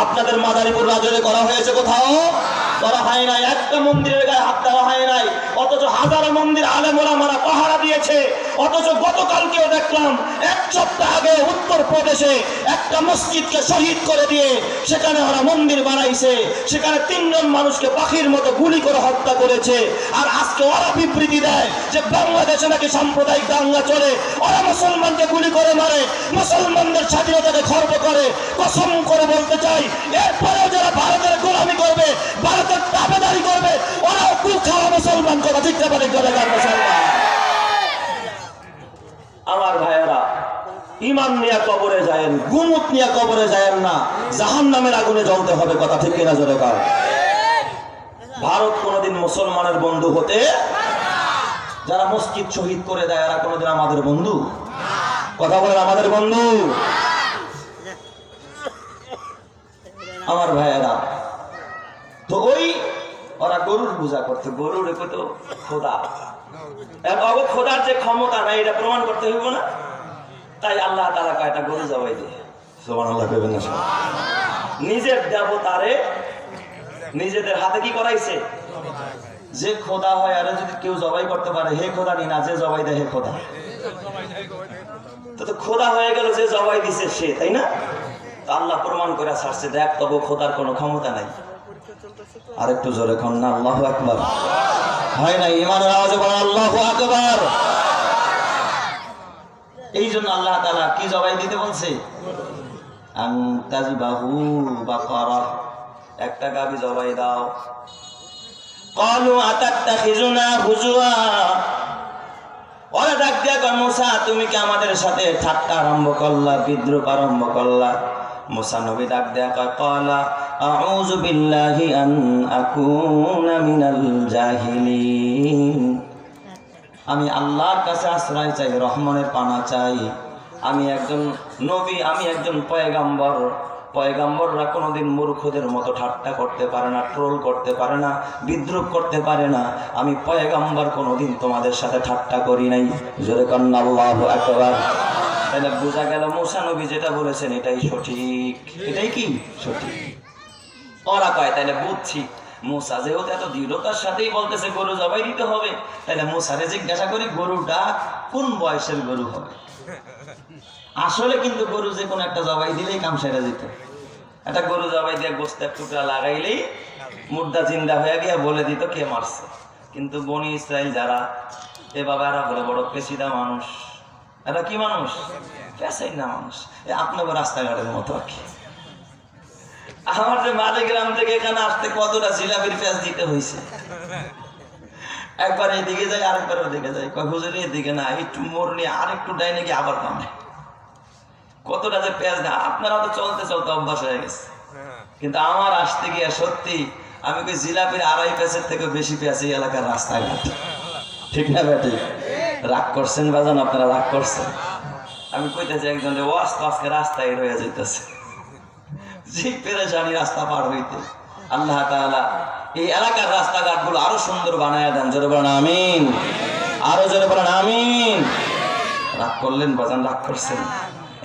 আপনাদের মাদারীপুর রাজরে করা হয়েছে? কোথাও করা হয় নাই। একটা মন্দিরের গায়ে হাত দেওয়া হয় নাই। অথচ হাজারো মন্দির আলেম ওলামারা পাহারা দিয়েছে। অথচ গতকালকেও দেখলাম, 1 সপ্তাহ আগে উত্তরপ্রদেশে একটা মসজিদকে শহীদ করে দিয়ে সেখানে ওরা মন্দির বানাইছে। সেখানে 3 জন মানুষকে পাখির মতো গুলি করে হত্যা করেছে। আর আজকে ওরা বিবৃতি দেয় যে বাংলাদেশে নাকি সাম্প্রদায়িক দাঙ্গা চলে, ওরা মুসলমানকে গুলি করে মারে, মুসলমানদের স্বাধীনতাকে খর্ব করে। কসম করে বলতে চাই, এরপরেও যারা ভারতের গোলামি করবে, ভারতের তাবেদারি করবে, ওরাও কু খাওয়া মুসলমান কথা, ঠিক না? মুসলমান আমার ভাইয়েরা, ইমান নিয়ে কবরে যায়েন, গুমুত নিয়ে কবরে যায়েন না, জাহান্নামের আগুনে জ্বলতে হবে। কথা ঠিক কিনা? জোরে কর। ভারত কোনোদিন মুসলমানের বন্ধু হতে, যারা মসজিদ শহীদ করে দেয় এরা কোনোদিন আমাদের বন্ধু? কথা বলেন, আমাদের বন্ধু? আমার ভাইয়েরা, তো ওই ওরা গরুর পূজা করতে, গরুর তো খোদা, খোদার যে ক্ষমতা নাই এটা প্রমাণ করতে হইব না? তাই আল্লাহ তাআলা কয়টা গরু জবাই দিয়ে, সুবহানাল্লাহ কইবেন না? নিজের দেবতারে নিজেদের হাতে কি করাইছে? যে খোদা হয় আর যদি কেউ জবাই করতে পারে, হে খোদা নি না, যে জবাই দেয় হে খোদা। তো খোদা হয়ে গেল যে জবাই দিছে সে, তাই না? তো আল্লাহ প্রমাণ করে ছাড়ছে, দেখ তবু খোদার কোনো ক্ষমতা নাই। আরেকটু জোরে কন না আল্লাহু আকবার। হয় না? ঈমানের আওয়াজে বলেন আল্লাহু আকবার। এই জন্য আল্লাহ তাআলা কি জবাই দিতে বলছে? আনতাজবাহু বাকারা, একটা গাবি জবাই দাও। ক্বালু আতাত্তাখিজুনা হুজুয়া, ওরা ডাক দিয়া কয়, মুসা তুমি কি আমাদের সাথে ঠাট্টা আরম্ভ করলা, বিদ্রুপ আরম্ভ করলা? মুসা নবী ডাক দিয়া কয়, ক্বালা আউযু বিল্লাহি আন আকুনা মিনাল জাহিলিন, আমি আল্লাহর কাছে আশ্রয় চাই, রহমানের পানা চাই। আমি একজন নবী, আমি একজন পয়গাম্বর। পয়গাম্বররা কোনোদিন মূর্খদের মতো ঠাট্টা করতে পারে না, ট্রোল করতে পারে না, বিদ্রুপ করতে পারে না। আমি পয়গাম্বর, কোনোদিন তোমাদের সাথে ঠাট্টা করি নাই। জোরে কন্না আল্লাহু আকবার। তাহলে বোঝা গেল মুসা নবী যেটা বলেছেন এটাই সঠিক। এটাই কি সঠিক? ওরা কয় তাহলে বুঝছি, মুসা যেহেতু এত দৃঢ়তার সাথেই বলতেছে গরু জবাই দিতে হবে, তাহলে মুসারে জিজ্ঞাসা করি গরুটা কোন বয়সের গরু হবে। আসলে কিন্তু গরু যে কোনো একটা জবাই দিলেই কাম সেরে যেত। একটা গরু জবাই দিয়ে গোস্ত এক টুকরা লাগাইলেই মুর্দা জিন্দা হয়ে গিয়ে বলে দিত কে মারছে। কিন্তু বনি ইসরাইল যারা, এ বাবা এরা বড় বড় পেশিদা মানুষ। এরা কি মানুষ? পেশাই না মানুষ, আপনাকে রাস্তাঘাটের মতো আর কি। আমার যে মালিগ্রাম থেকে এখানে আসতে কতটা জিলাপির পেঁয়াজ দিতে হয়েছে। একবার এদিকে যাই, আরেকবার ওদিকে যাই, হুজুর এদিকে না, একটু মোড় নিয়ে আরেকটু ডাইনে গিয়ে আবার কামে। কতটা যে পেঁয়াজ না, আপনারা তো চলতে চলতে অভ্যাস হয়ে গেছে। কিন্তু আমার আসতে গিয়ে সত্যি আমি কই জিলাপির 2.5 পেঁয়াজের থেকে বেশি পেঁয়াজ এই এলাকার রাস্তাঘাট। ঠিক না বেটি? রাগ করছেন বাজান, আপনারা রাগ করছেন। আমি কইতেছি একজন ও আস্তে আজকে রাস্তায় রয়ে যাইতেছে, যে পেরেশানি রাস্তা পার হইতে। আল্লাহ তাআলা এই এলাকার রাস্তাঘাট গুলো আরো সুন্দর বানায় দেন। জোরে বলেন আমিন, আরো জোরে বলেন আমিন। রাগ করলেন বাজান, রাগ করছেন?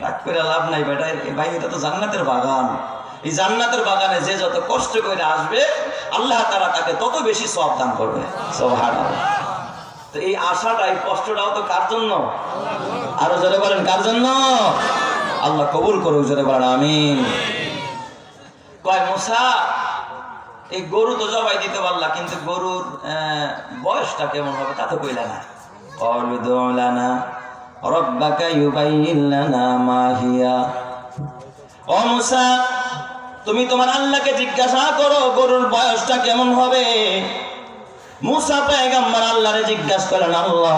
রাগ করে লাভ নাই বেটা, ভাই এটা তো জান্নাতের বাগান। এই জান্নাতের বাগানে যে যত কষ্ট করে আসবে আল্লাহ তাআলা তাকে তত বেশি সওয়াব দান করবে। সুবহানাল্লাহ। তো এই আশাটা, এই কষ্টটাও তো কার জন্য? আরো জোরে বলেন কার জন্য? আল্লাহ কবুল করুক। জোরে বলেন আমিন। কয় মুসা এই গরু তো জবাই দিতে পারলা, কিন্তু গরুর বয়সটা কেমন হবে তা তো কইলা না। ক্বালু দু'ু লানা রাব্বাকা ইউবাইয়িন লানা মা হিয়া, ও মুসা তুমি তোমার আল্লাহকে জিজ্ঞাসা করো গরুর বয়সটা কেমন হবে। মুসা পয়গম্বর আল্লাহরে জিজ্ঞাসা করলেন, আল্লাহ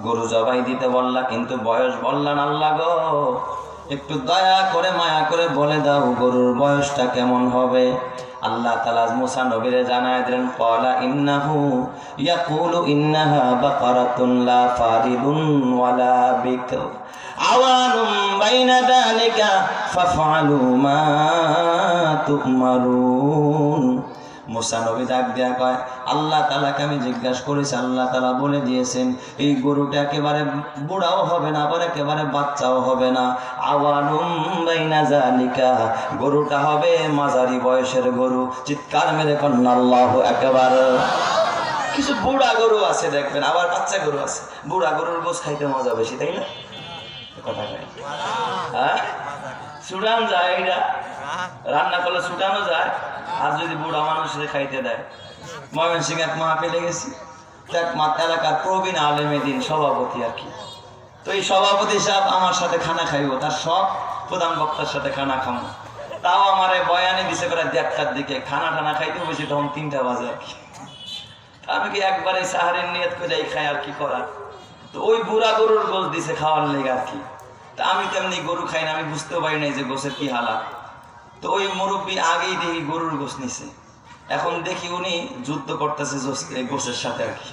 গরু জবাই দিতে বললা কিন্তু বয়স বললেন, আল্লাহ গো একটু দয়া করে মায়া করে বলে দাও গরুর বয়সটা কেমন হবে। আল্লাহ তাআলা মুসা নবীরে জানায় দিলেন, ক্বালা ইন্নাহু ইয়াকুলু ইন্নাহা বাকারাতুন লা ফারিদুন ওয়ালা বিকর আওয়ানুম বাইনা যালিকা ফাফআলু মা তুমারুন। মুসা নবী ডাক দেয়া কয়, আল্লাহ তাআলাকে আমি জিজ্ঞাসা করেছি, আল্লাহ তাআলা বলে দিয়েছেন এই গরুটা একেবারে বুড়াও হবে না, আবার একেবারে বাচ্চাও হবে না। আওয়ানুম বাইনা যালিকা, গরুটা হবে মাঝারি বয়সের গরু। চিৎকার মেরে কন্না আল্লাহু আকবার। কিছু বুড়া গরু আছে দেখবেন, আবার বাচ্চা গরু আছে। বুড়া গরুর গোশ খাইতে মজা বেশি, তাই না? কথা কয় হ্যাঁ, সুডান যায়, এটা রান্না করলে ছুটানো যায়। আর যদি বুড়া মানুষের খাইতে দেয়। ময়মনসিংহ এক মাহফিলে গেছি, এক এলাকার প্রবীণ আলেমে দিন সভাপতি আর কি। তো এই সভাপতি সাহেব আমার সাথে খানা খাইব, তার সব প্রধান বক্তার সাথে খানা খাবো। তাও আমার বয়ানে দিছে প্রায় 1:30টার দিকে। খানা টানা খাইতে বসি তখন 3টা বাজে আর কি। আমি কি একবারে সাহারের নিয়ত করে খাই আর কি করা। তো ওই বুড়া গরুর গোশ দিছে খাওয়ার লেগে আর কি। তা আমি তেমনি গরু খাই না, আমি বুঝতেও পারি নাই যে গোশের কি হালাত। তো ওই মুরব্বী আগেই দেখি গরুর গোশ নিছে। এখন দেখি উনি যুদ্ধ করতেছে গোছের সাথে আর কি।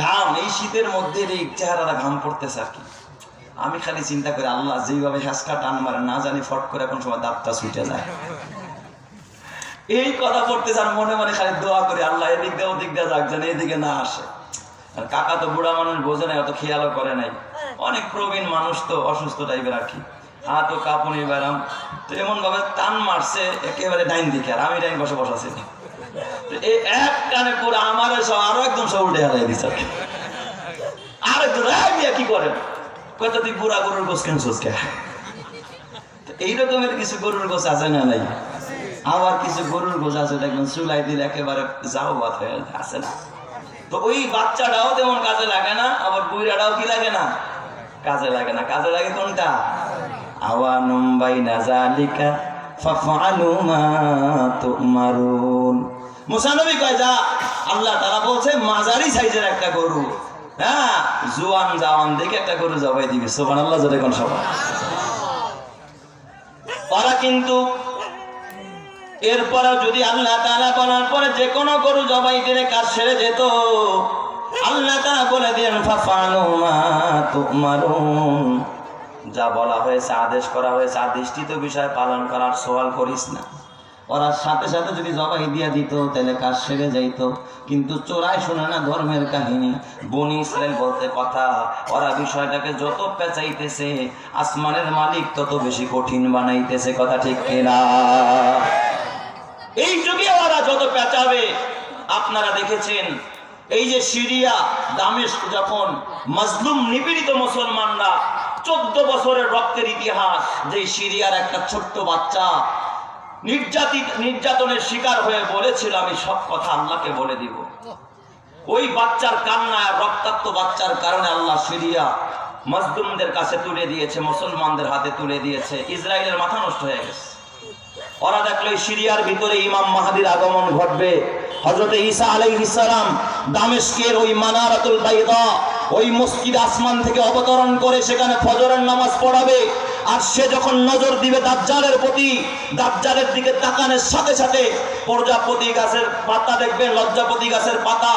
ঘাম, এই শীতের মধ্যে এই চেহারাটা ঘাম পড়তেছে আর কি। আমি খালি চিন্তা করি, আল্লাহ যেইভাবে হ্যাঁচকা টান মারে না জানি ফট করে কোন সময় দাঁতটা ছুটে যায়। এই কথা পড়তেছে আর মনে মনে খালি দোয়া করি, আল্লাহ এদিক দিয়ে ওদিক দিয়ে যাক, যেন এদিকে না আসে। আর কাকা তো বুড়া মানুষ, বোঝে না, অত খেয়ালও করে নাই, অনেক প্রবীণ মানুষ তো, অসুস্থ টাইপের আর কি। হাত ও কাঁপুনি বেড়াম, তো এমন ভাবে টান মারছে একেবারে ডাইন দিকে, আর আমি ডাইন বসে বসাছি। তো এই এক কানে পুরো আমার সব আরো একদম সব উল্টে হারাই দিচ্ছে আর কি। আরেকজন কি করেন, কত তুই বুড়া গরুর গোস কেনছিস কে? এইরকমের কিছু গরুর গোস আছে না নাই? আবার কিছু গরুর গোস আছে দেখবেন চুলাই দিলে একেবারে যাও বাত হয়ে আছে না। তো ওই বাচ্চাটাও তেমন কাজে লাগে না, আবার বুড়াটাও কি লাগে না, কাজে লাগে না। কাজে লাগে কোনটা? আওয়ানুম বাইনা যালিকা ফাফআলু মা তুমারুন। মুসা নবী কয়, যা, আল্লাহ তাআলা বলছে মাঝারি সাইজের একটা গরু, হ্যাঁ, জোয়ান জাওয়ান দেখে একটা গরু জবাই দিবে। সুবহানাল্লাহ, জোরে কোন সবাই। ওরা কিন্তু এরপরে যদি আল্লাহ তাআলা বলার পরে যে কোনো গরু জবাই দিলে কাজ সেরে যেত। আল্লাহ তাআলা বলে দেন ফাফআলু মা তুমারুন, যা বলা হয়েছে, আদেশ করা হয়েছে, আদেশটিত বিষয় পালন করার সওয়াল করিস না। ওরা সাথে সাথে যদি জবাই দিয়া দিত তাহলে কাজ সেরে যাইত, কিন্তু চোরাই শুনে না ধর্মের কাহিনী। বনি ইসরাইল বলতে কথা, ওরা বিষয়টাকে যত পেঁচাইতেছে আসমানের মালিক তত বেশি কঠিন বানাইতেছে। কথা ঠিক কিনা? এই যুগে ওরা যত পেঁচাবে, আপনারা দেখেছেন এই যে সিরিয়া দামেস্ক, যখন মাজলুম নিপীড়িত মুসলমানরা 14 বছরের রক্তের ইতিহাস, যে সিরিয়ার একটা ছোট্ট বাচ্চা নির্যাতনের শিকার হয়ে বলেছিল আমি সব কথা আল্লাহকে বলে দিব। ওই বাচ্চার কান্না, রক্তাক্ত বাচ্চার কারণে আল্লাহ সিরিয়া মাজলুমদের কাছে তুলে দিয়েছে, মুসলমানদের হাতে তুলে দিয়েছে। ইসরায়েলের মাথা নষ্ট হয়ে গেছে। ওরা দেখলো সিরিয়ার ভিতরে ইমাম মাহদির আগমন ঘটবে। হযরত ঈসা আলাইহিস সালাম দামেস্কের ওই মানারাতুল বাইদা, ওই মসজিদ আসমান থেকে অবতরণ করে সেখানে ফজরের নামাজ পড়াবে। আর সে যখন নজর দিবে দাজ্জালের প্রতি, দাজ্জালের দিকে তাকানোর সাথে সাথে প্রজাপতি গাছের পাতা দেখবেন, লজ্জাপতি গাছের পাতা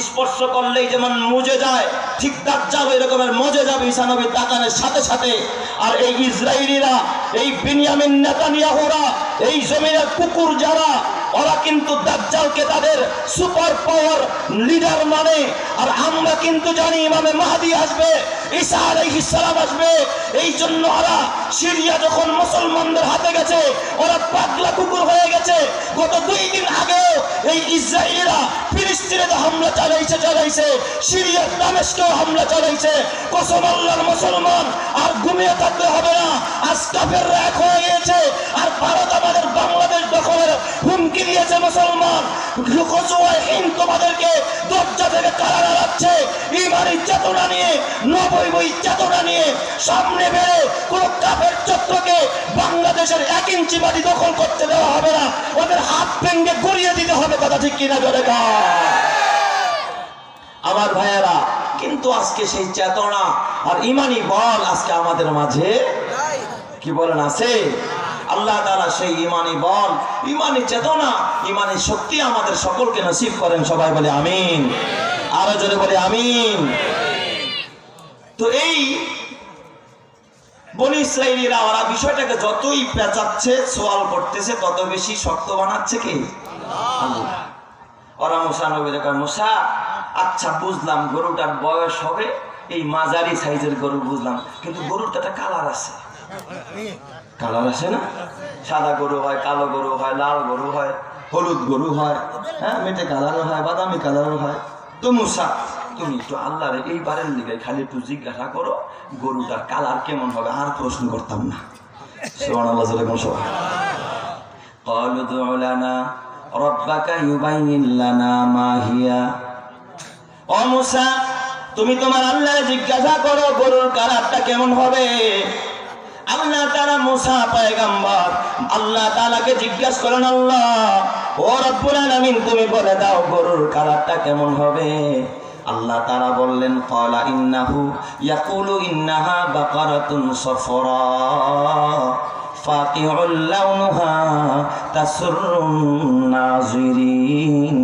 স্পর্শ করলেই যেমন মুজে যায়, ঠিক দাজ্জাল ওই রকমের মজে যাবে ঈসা নবী তাকানোর সাথে সাথে। আর এই ইসরায়েলিরা, এই বিনিয়ামিন নেতানিয়াহুরা, এই জমিনের কুকুর যারা, ওরা কিন্তু দাজ্জালকে তাদের সুপার পাওয়ার লিডার মানে। আর আমরা কিন্তু জানি ইমামে মাহদি আসবে, ঈসা আলাইহিস সালাম আসবে। এই জন্য ওরা সিরিয়া যখন মুসলমানদের হাতে গেছে, ওরা পাগলা কুকুর হয়ে গেছে। গত 2 দিন আগে এই ইসরায়েলিরা ফিলিস্তিনে হামলা চালাইছে, সিরিয়ার দামেস্কেও হামলা চালাইছে। কসম আল্লাহর মুসলমান, আর ঘুমিয়ে থাকতে হবে না। আজ কাফেররা এক হয়ে গিয়েছে, আর ভারত আমাদের বাংলাদেশ দখলের হুমকি দিয়েছে। মুসলমান লুকোচুয়ায় তোমাদেরকে দরজা থেকে তালা লাগাচ্ছে। ইমানি চেতনা নিয়ে, নববই চেতনা নিয়ে সামনে বেড়ে কোন কাফের চক্রকে বাংলাদেশের 1 ইঞ্চি মাটি দখল করতে দেওয়া হবে না। ওদের হাত ভেঙে গড়িয়ে দিতে হবে। কথা ঠিক কিনা জোরে আমার ভাইয়েরা? কিন্তু আজকে সেই চেতনা আর ইমানি বল আজকে আমাদের মাঝে কি বলেন আছে? আল্লাহ তাআলা সেই ইমানি বল, ইমানি চেতনা, ইমানি শক্তি আমাদের সকলকে নসিব করেন। সবাই বলে আমিন। আরো জোরে বলে আমিন। তো এই বনি ইসরায়েলিরা, ওরা বিষয়টাকে যতই পেঁচাচ্ছে, সওয়াল করতেছে, তত বেশি শক্ত বানাচ্ছে কে? আল্লাহ। ওরা মুসা নবীকে কয়, মুসা আচ্ছা বুঝলাম গরুটার বয়স হবে এই মাঝারি সাইজের গরু, বুঝলাম, কিন্তু গরুটা একটা কালার আছে। কালার আছে না? সাদা গরু হয়, কালো গরু হয়, লাল গরু হয়, হলুদ গরু হয়, হ্যাঁ, মেটে কালারও হয়, বাদামি কালারও হয়। তো মুসা তুমি একটু আল্লাহরে এইবারের লিগে খালি একটু জিজ্ঞাসা করো গরুটার কালার কেমন হবে, আর প্রশ্ন করতাম না। সুবহানাল্লাহ, যেরকম সবাই ক্বালু দু'উ লানা রাব্বাকা ইউবাইয়িন লানা মা হিয়া। ও মুসা, তুমি তোমার আল্লাহরে জিজ্ঞাসা করো গরুর কালারটা কেমন হবে। আল্লাহ তাআলা মুসা পয়গম্বর আল্লাহ তাআলাকে জিজ্ঞাসা করেন, আল্লাহ ও রব্বুল আলামিন তুমি বলে দাও গরুর কালারটা কেমন হবে। আল্লাহ তাআলা বললেন, ক্বালা ইন্নাহু ইয়াকুলু ইন্নাহা বাকারাতুন সাফরা ফাকিউল লাউনুহা তাসরুন নাজিরিন।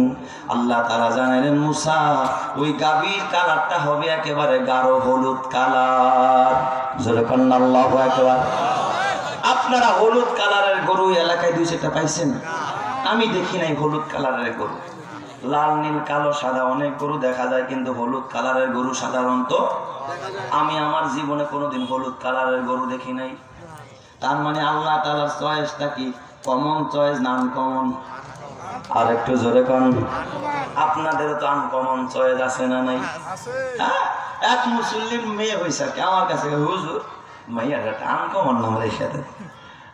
আল্লাহ তাআলা জানালেন মুসা ওই গাভীর কালারটা হবে একেবারে গাঢ় হলুদ কালার। জোরে কন্না আল্লাহু আকবার। আপনারা হলুদ কালারের গরু এলাকায় দুই চারটা পাইছেন? আমি দেখি নাই হলুদ কালারের গরু। লাল নীল কালো সাদা অনেক গরু দেখা যায়, কিন্তু হলুদ কালারের গরু সাধারণত আমি আমার জীবনে কোনোদিন হলুদ কালারের গরু দেখি নাই। তার মানে আল্লাহ তাআলার চয়েসটা কি কমন চয়েস না আনকমন? আর একটু জোরে কোন। আপনাদেরও তো আনকমন চয়েস আছে না নাই? হ্যাঁ, এক মুসলিম মেয়ে হয়েছে কি আমার কাছে, হুজুর মাইয়ার একটা আনকমন নাম রেখে দেন।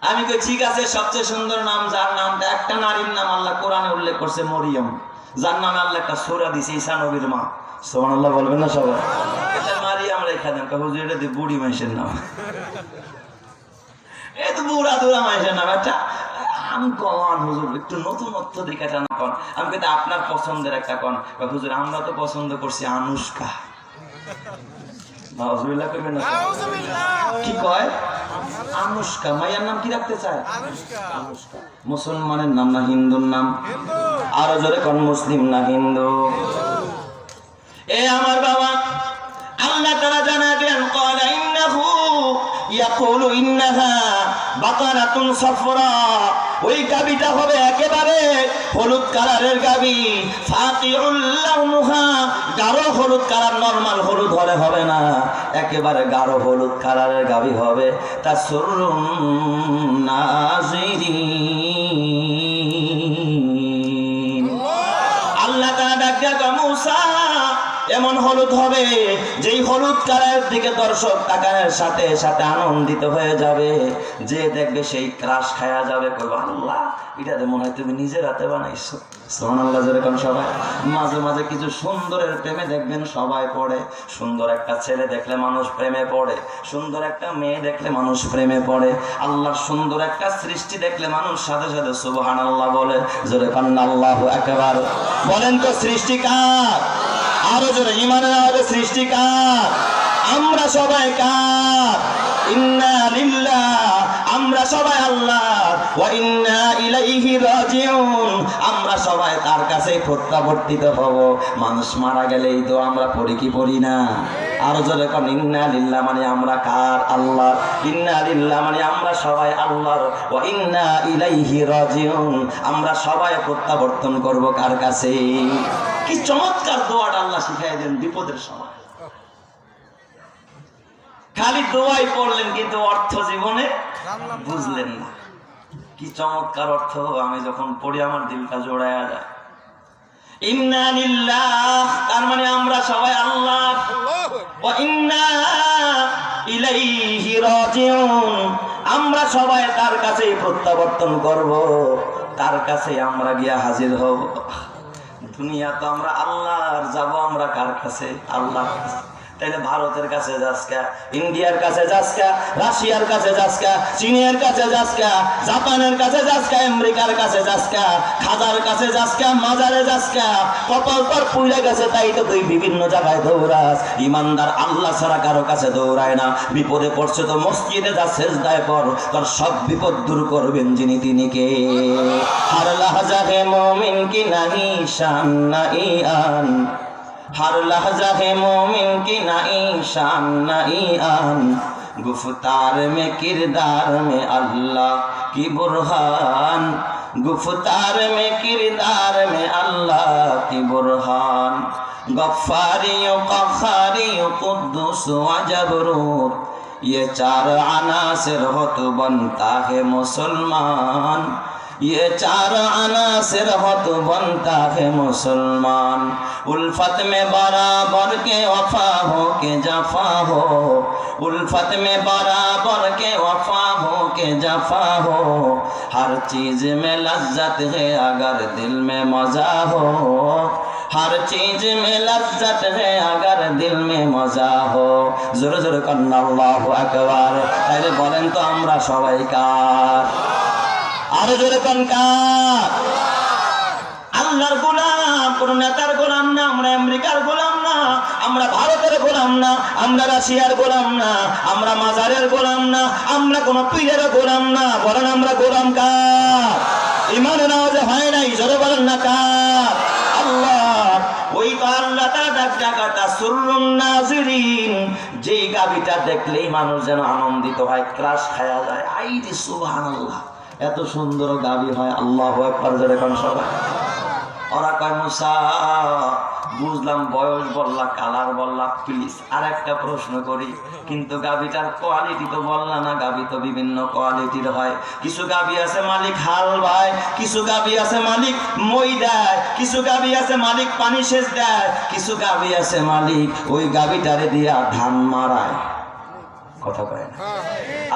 আমি কই ঠিক আছে, সবচেয়ে সুন্দর নাম যার নামটা একটা নারীর নাম আল্লাহ কোরআনে উল্লেখ করছে মরিয়ম, যার নামে আল্লাহ একটা সূরা দিয়েছে ঈসা নবীর মা। সুবহানাল্লাহ বলবেন না সবাই? এটা মারিয়াম রেখে দেন। হুজুর এটা দিয়ে বুড়ি মানুষের নাম, এই তো বুড়া দুরা মানুষের নাম, একটা আনকমন হুজুর, একটু নতুনত্ব দিকে একটা না কন। আমি কিন্তু আপনার পছন্দের একটা কন। হুজুর আমরা তো পছন্দ করছি আনুষ্কা। নাউজুবিল্লাহ কইবেন না? কি কয়? আনুষ্কা। মায়ের নাম কি রাখতে চায়? আনুষ্কা। মুসলমানের নাম না হিন্দুর নাম? আরো জোরে কোন, মুসলিম না হিন্দু? এ আমার বাবা, আল্লাহ তাআলা জানাবেন ক্বালা ইন্নাহু ইয়াকুলু ইন্নাহা বাকারাতুন সাফরা। ওই গাভীটা হবে একেবারে হলুদ কালারের গাভী। ফাকিউল লাউনুহা, গাঢ় হলুদ কালার, নরমাল হলুদ হলে হবে না, একেবারে গাঢ় হলুদ কালারের গাভী হবে। তাসরুন নাজিরিন। আল্লাহ তাআলা ডাকা মুসা এমন হলুদ হবে যেই হলুদ কালারের দিকে দর্শক তাকানোর সাথে সাথে আনন্দিত হয়ে যাবে। যে দেখবে সেই ক্রাশ খায়া যাবে, কইবা আল্লাহ এটা মনে হয় তুমি নিজের হাতে বানাইছো। সুবহানাল্লাহ যেরকম। সবাই মাঝে মাঝে কিছু সুন্দরের প্রেমে দেখবেন সবাই পড়ে। সুন্দর একটা ছেলে দেখলে মানুষ প্রেমে পড়ে, সুন্দর একটা মেয়ে দেখলে মানুষ প্রেমে পড়ে, আল্লাহর সুন্দর একটা সৃষ্টি দেখলে মানুষ সাথে সাথে সুবহানাল্লাহ বলে। জোরে কান্না আল্লাহু আকবার বলেন তো, সৃষ্টি কার? আরো জোরে ঈমানের আওয়াজে, সৃষ্টি কার? আমরা সবাই কার? ইন্না লিল্লাহ, আমরা সবাই আল্লাহ, ওয়া ইন্না ইলাইহি রাজিউন, আমরা সবাই তার কাছেই প্রত্যাবর্তিত হব। মানুষ মারা গেলেই তো আমরা পড়ি কি পড়ি না? আরো জোরে কোন, ইন্না লিল্লাহ মানে আমরা কার? আল্লাহ। ইন্না লিল্লাহ মানে আমরা সবাই আল্লাহর, ওয়া ইন্না ইলাইহি রাজিউন, আমরা সবাই প্রত্যাবর্তন করব কার কাছে? কি চমৎকার দোয়াটা আল্লাহ শিখাই দেন বিপদের সময়। খালি দোয়াই পড়লেন কিন্তু অর্থ জীবনে বুঝলেন না। কি চমৎকার অর্থ, আমি যখন পড়ি আমার দিলটা জোড়ায়া যায়। ইন্না লিল্লাহ তার মানে আমরা সবাই আল্লাহ, ওয়া ইন্না ইলাইহি রাজিউন, আমরা সবাই তার কাছেই প্রত্যাবর্তন করব, তার কাছেই আমরা গিয়া হাজির হব। দুনিয়া তো আমরা আল্লাহর, যাব আমরা কার কাছে? আল্লাহর কাছে। তাইলে ভারতের কাছে যাসকা, ইন্ডিয়ার কাছে যাসকা, রাশিয়ার কাছে যাসকা, চীনের কাছে যাসকা, জাপানের কাছে যাসকা, আমেরিকার কাছে যাসকা, খাজার কাছে যাসকা, মাজারে যাসকা, কপাল পর পুইরা গেছে তাই তো তুই বিভিন্ন জায়গায় দৌড়াস। ইমানদার আল্লাহ ছাড়া কারো কাছে দৌড়ায় না। বিপদে পড়ছে তো মসজিদে যা, সেজদায় পর, তোর সব বিপদ দূর করবেন যিনি তিনি কে? হার লাহজা হে মুমিন কি নাহি শান নাহি আন, हर लहजा है मोमिन की नई शान नई आन, गुफ्तार में किरदार में अल्लाह की बुरहान, गुफ्तार में किरदार में अल्लाह की बुरहान, गफ्फारी क़हारी कुद्दूस व जबरूत, ये चार अनासिर हो तो बनता है मुसलमान, ये चार अनासिर हो तो बनता है मुसलमान। उल्फत में बराबर के वफा हो के जफा हो, उल्फत में बराबर के वफा हो के जफा हो, हर चीज में लज्जत है अगर दिल में मजा हो, हर चीज में लज्जत है अगर दिल में मजा हो। जोरे जोरे कन्ना अल्लाहु আকবার। তাইলে বলেন তো আমরা সবাই কার? আরো জোরে কোন কার? আল্লাহর গোলাম, কোন নেতার গোলাম না, আমরা আমেরিকার গোলাম না, আমরা ভারতের গোলাম না, আমরা রাশিয়ার গোলাম না, আমরা মাজারের গোলাম না, আমরা কোন পীরের গোলাম না, বরং আমরা গোলাম কার? ইমান নামাজে হয় নাই, জোরে বলেন না কার? আল্লাহ। ওই তো আল্লাহ তাআলা ডাক ডাকাতা সুরুন নাজিরিন, যেই গাবিটা দেখলেই মানুষ যেন আনন্দিত হয়, ক্রাশ খায়া যায়। আইরে সুবহানাল্লাহ, এত সুন্দর গাবি হয়। আল্লাহু আকবার, জোরে কোন সবাই। ওরা কয় মুসা, বুঝলাম বয়স বললা, কালার বললা, প্লিজ আর একটা প্রশ্ন করি, কিন্তু গাবিটার কোয়ালিটি তো বললা না। গাবি তো বিভিন্ন কোয়ালিটির হয়। কিছু গাবি আছে মালিক হাল ভাই, কিছু গাবি আছে মালিক মই দেয়, কিছু গাবি আছে মালিক পানি সেচ দেয়, কিছু গাবি আছে মালিক ওই গাবিটারে দিয়া ধান মারায়, কথা কয় না।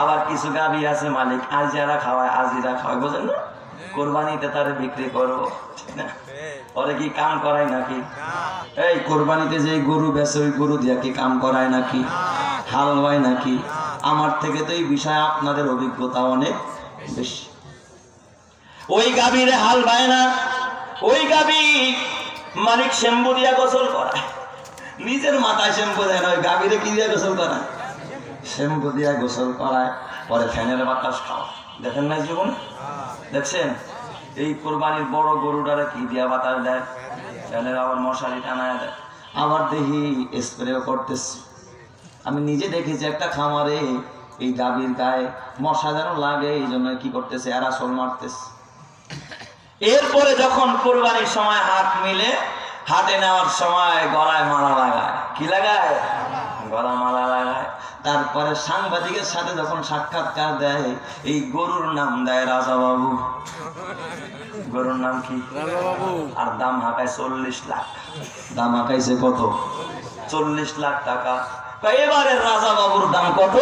আবার কিছু গাবি আছে মালিক আজিরা খাওয়ায়, আজিরা খাওয়ায়, বোঝেন না? কোরবানিতে তারে বিক্রি করবো, ঠিক না? ওরে কি কাম করায় নাকি? এই কোরবানিতে যে গরু বেচে ওই গরু দিয়া কি কাম করায় নাকি? হাল হয় নাকি? আমার থেকে তো এই বিষয়ে আপনাদের অভিজ্ঞতা অনেক বেশি। ওই গাভীরে হাল বায় না, ওই গাভী মালিক শ্যাম্পু দিয়া গোসল করায়, নিজের মাথায় শ্যাম্পু দেয় না, ওই গাভীরে কি দিয়া গোসল করায়? শ্যাম্পু দিয়া গোসল করায়, পরে ফ্যানের বাতাস খাওয়া। দেখেন না জীবনে? দেখছেন? এই কোরবানির বড় গরুটারে কি দিয়া বাতাস দেয়? ফ্যানের, আবার মশারি টানায় দেয়। আবার দেখি স্প্রেও করতেছে। আমি নিজে দেখেছি একটা খামারে এই গাভীর গায়ে মশা যেন লাগে, এই জন্য কি করতেছে, অ্যারাসল মারতেছে। এরপরে যখন কোরবানির সময় হাত মিলে, হাতে নেওয়ার সময় গলায় মালা লাগায়। কি লাগায়? গলা মালা লাগায়। তারপরে সাংবাদিকের সাথে যখন সাক্ষাৎকার দেয়, এই গরুর নাম দেয় রাজা বাবু। গরুর নাম কি? রাজা বাবু। আর দাম হাঁকায় 40 লাখ। দাম হাঁকাইছে কত? 40 লাখ টাকা। এবারে রাজা বাবুর দাম কত?